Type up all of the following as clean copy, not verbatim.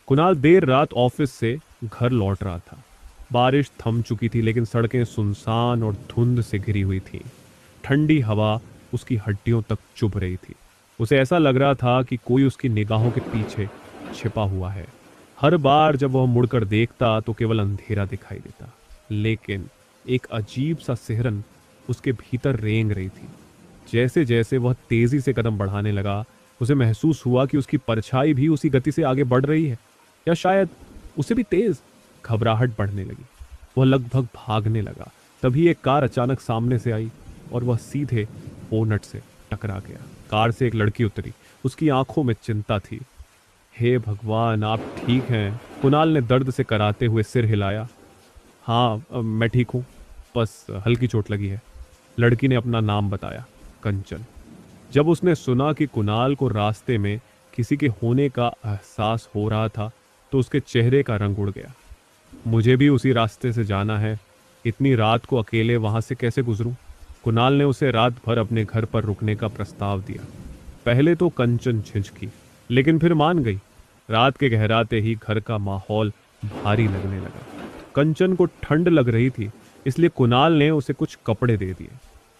कुणाल देर रात ऑफिस से घर लौट रहा था। बारिश थम चुकी थी लेकिन सड़कें सुनसान और धुंध से घिरी हुई थीं। ठंडी हवा उसकी हड्डियों तक चुभ रही थी। उसे ऐसा लग रहा था कि कोई उसकी निगाहों के पीछे छिपा हुआ है। हर बार जब वह मुड़कर देखता तो केवल अंधेरा दिखाई देता, लेकिन एक अजीब सा सिहरन उसके भीतर रेंग रही थी। जैसे जैसे वह तेजी से कदम बढ़ाने लगा, उसे महसूस हुआ कि उसकी परछाई भी उसी गति से आगे बढ़ रही है, या शायद उसे भी तेज घबराहट बढ़ने लगी। वह लगभग भागने लगा। तभी एक कार अचानक सामने से आई और वह सीधे बोनट से टकरा गया। कार से एक लड़की उतरी। उसकी आंखों में चिंता थी। हे भगवान, आप ठीक हैं? कुणाल ने दर्द से कराते हुए सिर हिलाया। हाँ, मैं ठीक हूँ, बस हल्की चोट लगी है। लड़की ने अपना नाम बताया, कंचन। जब उसने सुना कि कुणाल को रास्ते में किसी के होने का एहसास हो रहा था तो उसके चेहरे का रंग उड़ गया। मुझे भी उसी रास्ते से जाना है। इतनी रात को अकेले वहां से कैसे गुजरूं? कुणाल ने उसे रात भर अपने घर पर रुकने का प्रस्ताव दिया। पहले तो कंचन झिझकी, लेकिन फिर मान गई। रात के गहराते ही घर का माहौल भारी लगने लगा। कंचन को ठंड लग रही थी, इसलिए कुणाल ने उसे कुछ कपड़े दे दिए।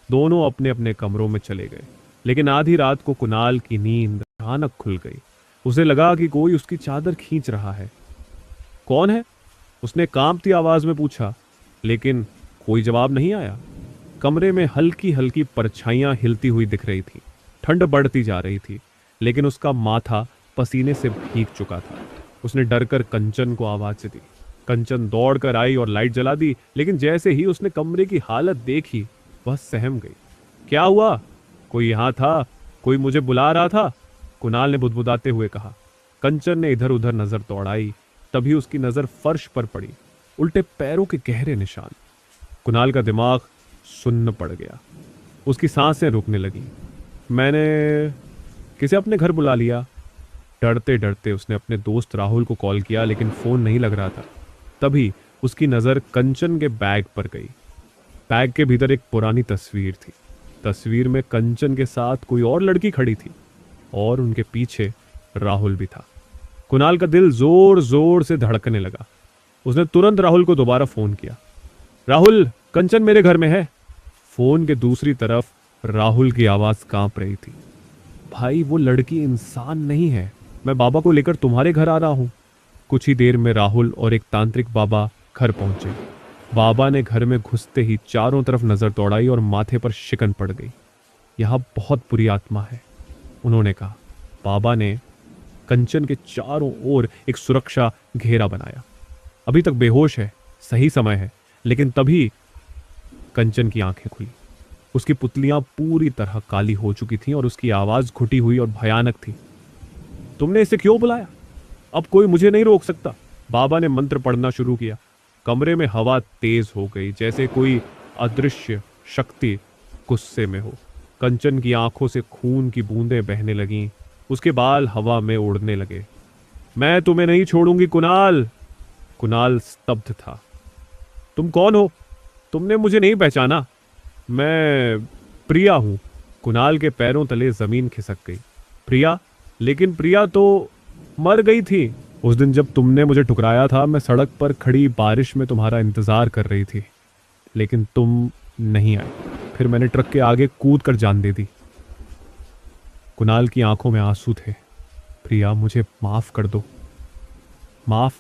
दोनों अपने अपने कमरों में चले गए। लेकिन आधी रात को कुणाल की नींद अचानक खुल गई। उसे लगा कि कोई उसकी चादर खींच रहा है। कौन है? उसने कांपती आवाज में पूछा, लेकिन कोई जवाब नहीं आया। कमरे में हल्की हल्की परछाइयां हिलती हुई दिख रही थी। ठंड बढ़ती जा रही थी, लेकिन उसका माथा पसीने से भीग चुका था। उसने डरकर कंचन को आवाज दी। कंचन दौड़ कर आई और लाइट जला दी, लेकिन जैसे ही उसने कमरे की हालत देखी, वह सहम गई। क्या हुआ? कोई यहां था? कोई मुझे बुला रहा था? कुणाल ने बुदबुदाते हुए कहा। कंचन ने इधर उधर नजर दौड़ाई। तभी उसकी नजर फर्श पर पड़ी, उल्टे पैरों के गहरे निशान। कुणाल का दिमाग सुन्न पड़ गया। उसकी सांसें रुकने लगी। मैंने किसे अपने घर बुला लिया? डरते डरते उसने अपने दोस्त राहुल को कॉल किया, लेकिन फोन नहीं लग रहा था। तभी उसकी नजर कंचन के बैग पर गई। बैग के भीतर एक पुरानी तस्वीर थी। तस्वीर में कंचन के साथ कोई और लड़की खड़ी थी और उनके पीछे राहुल भी था। कुणाल का दिल जोर जोर से धड़कने लगा। उसने तुरंत राहुल को दोबारा फोन किया। राहुल, कंचन मेरे घर में है। फोन के दूसरी तरफ राहुल की आवाज कांप रही थी। भाई, वो लड़की इंसान नहीं है। मैं बाबा को लेकर तुम्हारे घर आ रहा हूं। कुछ ही देर में राहुल और एक तांत्रिक बाबा घर पहुंचे। बाबा ने घर में घुसते ही चारों तरफ नजर दौड़ाई और माथे पर शिकन पड़ गई। यहां बहुत बुरी आत्मा है, उन्होंने कहा। बाबा ने कंचन के चारों ओर एक सुरक्षा घेरा बनाया। अभी तक बेहोश है, सही समय है। लेकिन तभी कंचन की आंखें खुली। उसकी पुतलियां पूरी तरह काली हो चुकी थीं और उसकी आवाज घुटी हुई और भयानक थी। तुमने इसे क्यों बुलाया? अब कोई मुझे नहीं रोक सकता। बाबा ने मंत्र पढ़ना शुरू किया। कमरे में हवा तेज हो गई, जैसे कोई अदृश्य शक्ति गुस्से में हो। कंचन की आंखों से खून की बूंदें बहने लगीं। उसके बाल हवा में उड़ने लगे। मैं तुम्हें नहीं छोड़ूंगी कुणाल। कुणाल स्तब्ध था। तुम कौन हो? तुमने मुझे नहीं पहचाना? मैं प्रिया हूं। कुणाल के पैरों तले जमीन खिसक गई। प्रिया? लेकिन प्रिया तो मर गई थी। उस दिन जब तुमने मुझे ठुकराया था, मैं सड़क पर खड़ी बारिश में तुम्हारा इंतजार कर रही थी, लेकिन तुम नहीं आए। फिर मैंने ट्रक के आगे कूद कर जान दे दी। कुणाल की आंखों में आंसू थे। प्रिया, मुझे माफ कर दो। माफ?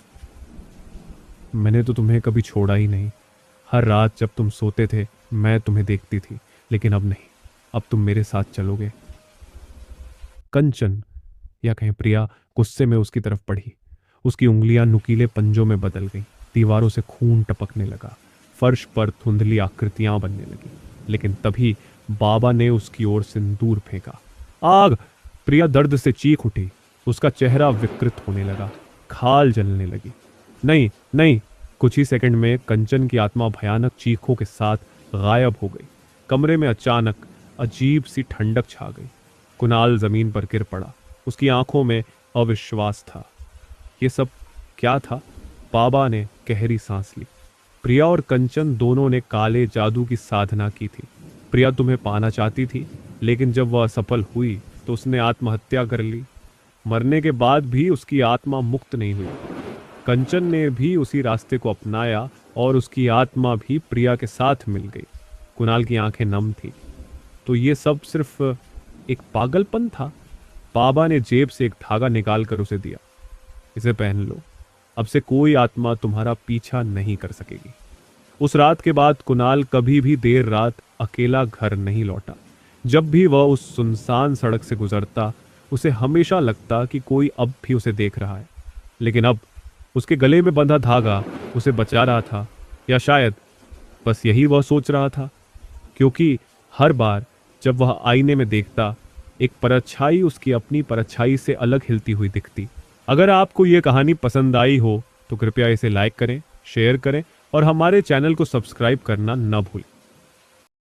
मैंने तो तुम्हें कभी छोड़ा ही नहीं। हर रात जब तुम सोते थे मैं तुम्हें देखती थी, लेकिन अब नहीं। अब तुम मेरे साथ चलोगे। कंचन, या कहें प्रिया, गुस्से में उसकी तरफ बढ़ी। उसकी उंगलियां नुकीले पंजों में बदल गईं। दीवारों से खून टपकने लगा। फर्श पर धुंधली आकृतियां बनने लगी। लेकिन तभी बाबा ने उसकी ओर सिंदूर फेंका। आग! प्रिया दर्द से चीख उठी। उसका चेहरा विकृत होने लगा। खाल जलने लगी। नहीं नहीं! कुछ ही सेकंड में कंचन की आत्मा भयानक चीखों के साथ गायब हो गई। कमरे में अचानक अजीब सी ठंडक छा गई। कुणाल जमीन पर गिर पड़ा। उसकी आंखों में अविश्वास था। ये सब क्या था? बाबा ने गहरी सांस ली। प्रिया और कंचन दोनों ने काले जादू की साधना की थी। प्रिया तुम्हें पाना चाहती थी, लेकिन जब वह असफल हुई तो उसने आत्महत्या कर ली। मरने के बाद भी उसकी आत्मा मुक्त नहीं हुई। कंचन ने भी उसी रास्ते को अपनाया और उसकी आत्मा भी प्रिया के साथ मिल गई। कुणाल की आंखें नम थी। तो ये सब सिर्फ एक पागलपन था। बाबा ने जेब से एक धागा निकाल कर उसे दिया। इसे पहन लो, अब से कोई आत्मा तुम्हारा पीछा नहीं कर सकेगी। उस रात के बाद कुणाल कभी भी देर रात अकेला घर नहीं लौटा। जब भी वह उस सुनसान सड़क से गुजरता, उसे हमेशा लगता कि कोई अब भी उसे देख रहा है। लेकिन अब उसके गले में बंधा धागा उसे बचा रहा था, या शायद बस यही वह सोच रहा था, क्योंकि हर बार जब वह आईने में देखता, एक परछाई उसकी अपनी परछाई से अलग हिलती हुई दिखती। अगर आपको यह कहानी पसंद आई हो तो कृपया इसे लाइक करें, शेयर करें और हमारे चैनल को सब्सक्राइब करना न भूलें।